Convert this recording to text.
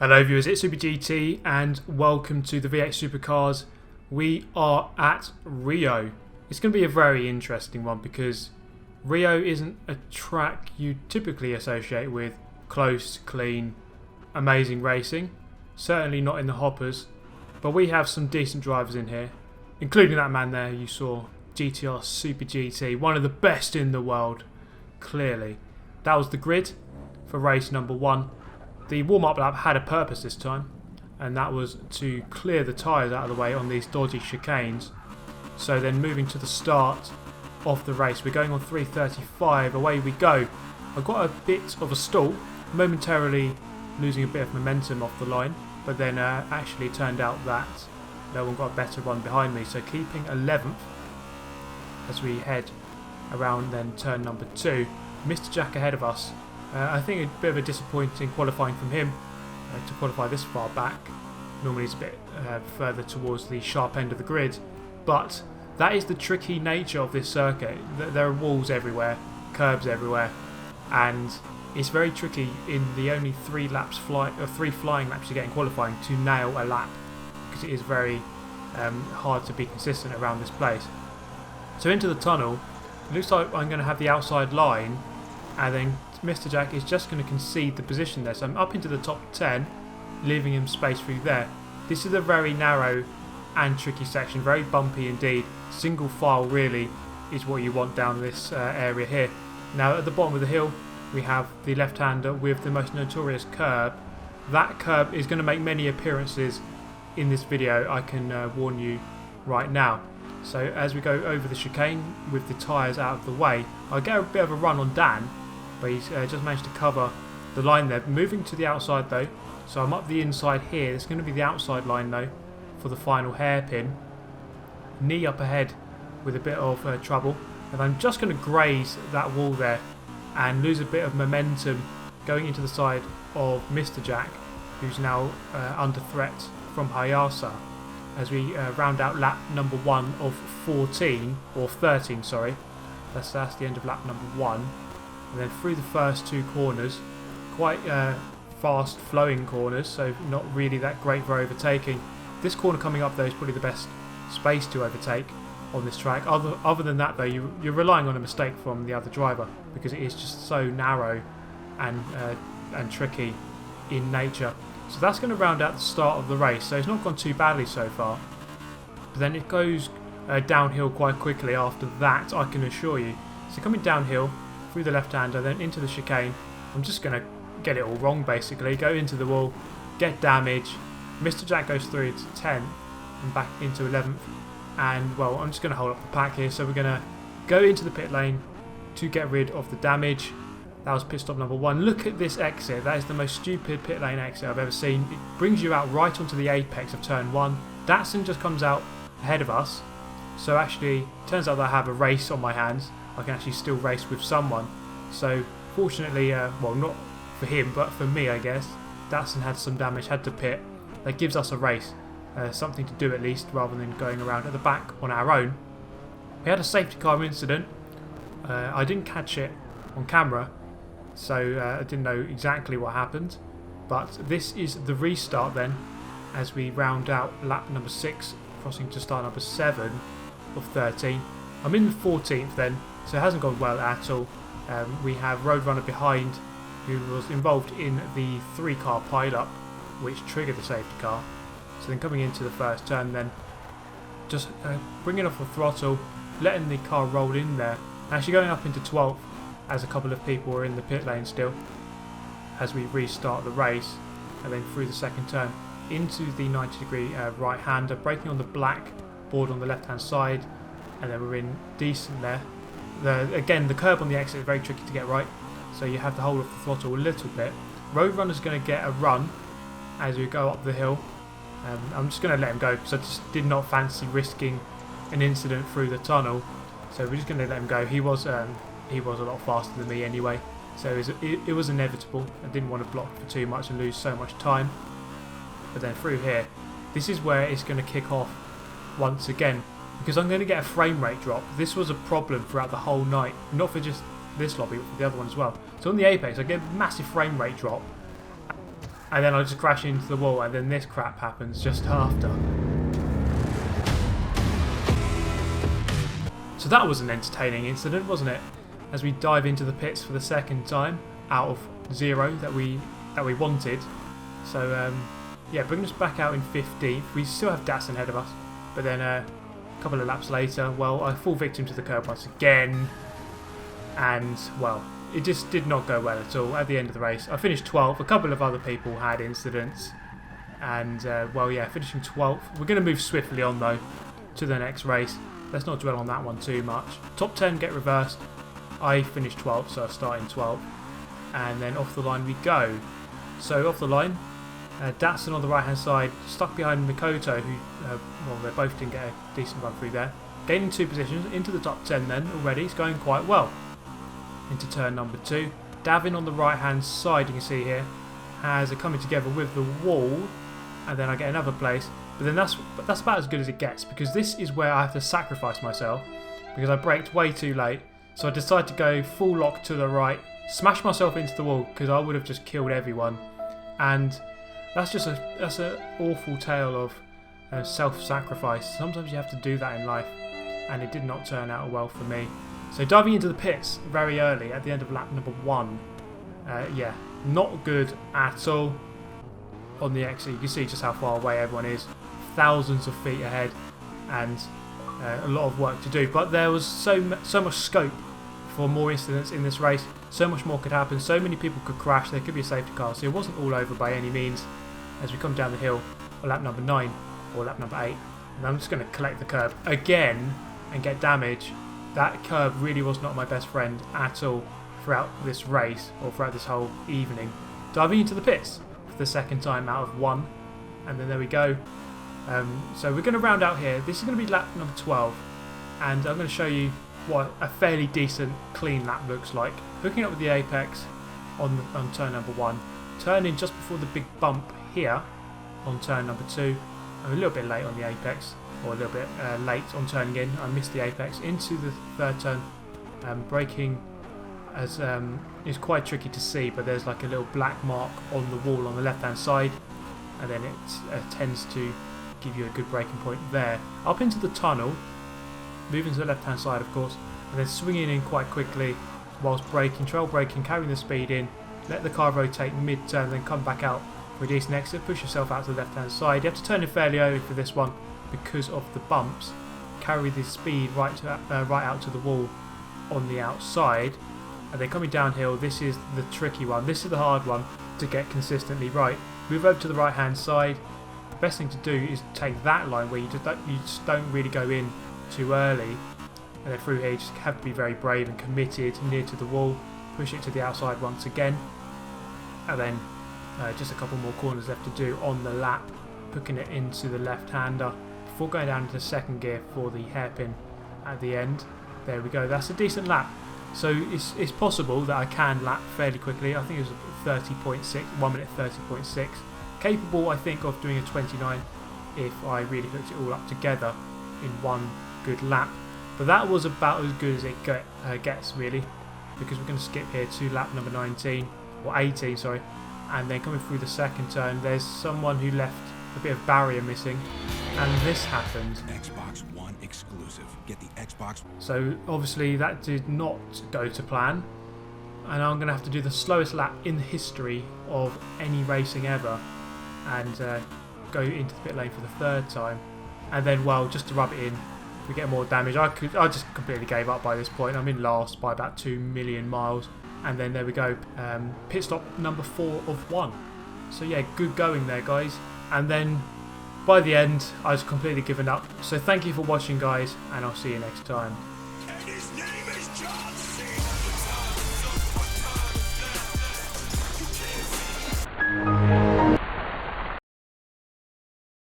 Hello viewers, it's Super GT and welcome to the V8 Supercars. We are at Rio. It's going to be a very interesting one because Rio isn't a track you typically associate with close, clean, amazing racing. Certainly not in the hoppers, but we have some decent drivers in here, including that man there you saw, GTR Super GT, one of the best in the world, clearly. That was the grid for race number 1. The warm-up lap had a purpose this time, and that was to clear the tyres out of the way on these dodgy chicanes. So then moving to the start of the race, we're going on 3:35, away we go. I got a bit of a stall, momentarily losing a bit of momentum off the line, but then actually it turned out that no one got a better run behind me, so keeping 11th as we head around then turn number 2. Mr. Jack ahead of us. I think a bit of a disappointing qualifying from him to qualify this far back. Normally he's a bit further towards the sharp end of the grid, but that is the tricky nature of this circuit. There are walls everywhere, curbs everywhere, and it's very tricky in the only 3 flying laps you get in qualifying to nail a lap, because it is very hard to be consistent around this place. So into the tunnel, it looks like I'm going to have the outside line, and then Mr. Jack is just going to concede the position there. So I'm up into the top 10, leaving him space through there. This is a very narrow and tricky section, very bumpy indeed. Single file really is what you want down this area here. Now at the bottom of the hill we have the left-hander with the most notorious curb. That curb is going to make many appearances in this video, I can warn you right now. So as we go over the chicane with the tyres out of the way, I'll get a bit of a run on Dan, but he's just managed to cover the line there. Moving to the outside though, so I'm up the inside here. It's going to be the outside line though for the final hairpin. Knee up ahead with a bit of trouble, and I'm just going to graze that wall there and lose a bit of momentum going into the side of Mr. Jack, who's now under threat from Hayasa, as we round out lap number 1 of 14, or 13 sorry. That's the end of lap number 1. And then through the first 2 corners, quite fast flowing corners, so not really that great for overtaking. This corner coming up though is probably the best space to overtake on this track. Other than that though, you're relying on a mistake from the other driver, because it is just so narrow and tricky in nature. So that's going to round out the start of the race. So it's not gone too badly so far, but then it goes downhill quite quickly after that, I can assure you. So coming downhill through the left-hander, then into the chicane. I'm just going to get it all wrong basically. Go into the wall, get damage. Mr. Jack goes through to 10th and back into 11th. And well, I'm just going to hold up the pack here. So we're going to go into the pit lane to get rid of the damage. That was pit stop number 1. Look at this exit. That is the most stupid pit lane exit I've ever seen. It brings you out right onto the apex of turn 1. Datsun just comes out ahead of us. So actually, turns out that I have a race on my hands. I can actually still race with someone. So fortunately, well, not for him, but for me I guess, Datsun had some damage, had to pit. That gives us a race, something to do at least, rather than going around at the back on our own. We had a safety car incident. I didn't catch it on camera, so I didn't know exactly what happened. But this is the restart then, as we round out lap number 6, crossing to start number 7 of 13. I'm in the 14th then, so it hasn't gone well at all. We have Roadrunner behind, who was involved in the 3-car pile-up, which triggered the safety car. So then coming into the first turn then, just bringing off the throttle, letting the car roll in there. Actually going up into 12th, as a couple of people are in the pit lane still, as we restart the race. And then through the second turn, into the 90-degree right-hander, braking on the black board on the left-hand side. And then we're in decent there. Again, the curb on the exit is very tricky to get right, so you have to hold off the throttle a little bit. Roadrunner's going to get a run as we go up the hill. I'm just going to let him go because I just did not fancy risking an incident through the tunnel. So we're just going to let him go. He was a lot faster than me anyway, so it was inevitable. I didn't want to block for too much and lose so much time. But then through here, this is where it's going to kick off once again, because I'm going to get a frame rate drop. This was a problem throughout the whole night, not for just this lobby, but for the other one as well. So on the apex I get a massive frame rate drop, and then I just crash into the wall, and then this crap happens just after. So that was an entertaining incident, wasn't it? As we dive into the pits for the second time out of 0 that we wanted. So yeah, bringing us back out in 15th. We still have Datsun ahead of us, but then a couple of laps later, well, I fall victim to the curb once again, and well, it just did not go well at all at the end of the race. I finished 12th. A couple of other people had incidents, and well, yeah, finishing 12th. We're going to move swiftly on though to the next race. Let's not dwell on that one too much. Top 10 get reversed. I finished 12th, so I start in 12th, and then off the line we go. So off the line, Datsun on the right hand side, stuck behind Mikoto, who well, they both didn't get a decent run through there. Gaining 2 positions into the top 10 then already. It's going quite well. Into turn number 2. Davin on the right hand side, you can see here, has a coming together with the wall, and then I get another place. But then that's about as good as it gets, because this is where I have to sacrifice myself, because I braked way too late. So I decided to go full lock to the right, smash myself into the wall, because I would have just killed everyone. And that's just an awful tale of self-sacrifice. Sometimes you have to do that in life, and it did not turn out well for me. So diving into the pits very early at the end of lap number 1. Yeah, not good at all on the exit. You can see just how far away everyone is. Thousands of feet ahead, and a lot of work to do. But there was so much scope for more incidents in this race. So much more could happen. So many people could crash. There could be a safety car. So it wasn't all over by any means. As we come down the hill on lap number 9 or lap number 8. And I'm just going to collect the curb again and get damage. That curb really was not my best friend at all throughout this race, or throughout this whole evening. Diving into the pits for the second time out of 1. And then there we go. So we're going to round out here. This is going to be lap number 12. And I'm going to show you what a fairly decent, clean lap looks like. Hooking up with the apex on turn number 1. Turning just before the big bump here on turn number 2. I'm a little bit late on the apex, or a little bit late on turning in. I missed the apex into the third turn. Braking as is quite tricky to see, but there's like a little black mark on the wall on the left hand side, and then it tends to give you a good braking point there. Up into the tunnel, moving to the left hand side of course, and then swinging in quite quickly whilst braking, trail braking, carrying the speed in, let the car rotate mid-turn, then come back out for a decent exit, push yourself out to the left hand side. You have to turn in fairly early for this one because of the bumps. Carry the speed right out to the wall on the outside, and then coming downhill, this is the tricky one. This is the hard one to get consistently right. Move over to the right hand side. The best thing to do is take that line where you just don't really go in too early, and then through here you just have to be very brave and committed near to the wall. Push it to the outside once again, and then just a couple more corners left to do on the lap, hooking it into the left-hander before going down into second gear for the hairpin at the end. There we go, that's a decent lap. So it's possible that I can lap fairly quickly. I think it was 30.6, 1 minute 30.6. Capable, I think, of doing a 29 if I really hooked it all up together in one good lap. But that was about as good as it gets really, because we're going to skip here to lap number 19, or 18, sorry. And then coming through the second turn, there's someone who left a bit of barrier missing, and this happened. Xbox One exclusive. Get the Xbox. So obviously that did not go to plan, and I'm going to have to do the slowest lap in the history of any racing ever, and go into the pit lane for the third time. And then, well, just to rub it in, we get more damage. I just completely gave up by this point. I'm in last by about 2 million miles. And then there we go, pit stop number 4 of 1. So yeah, good going there, guys. And then by the end, I was completely given up. So thank you for watching, guys, and I'll see you next time. And his name is John Cena.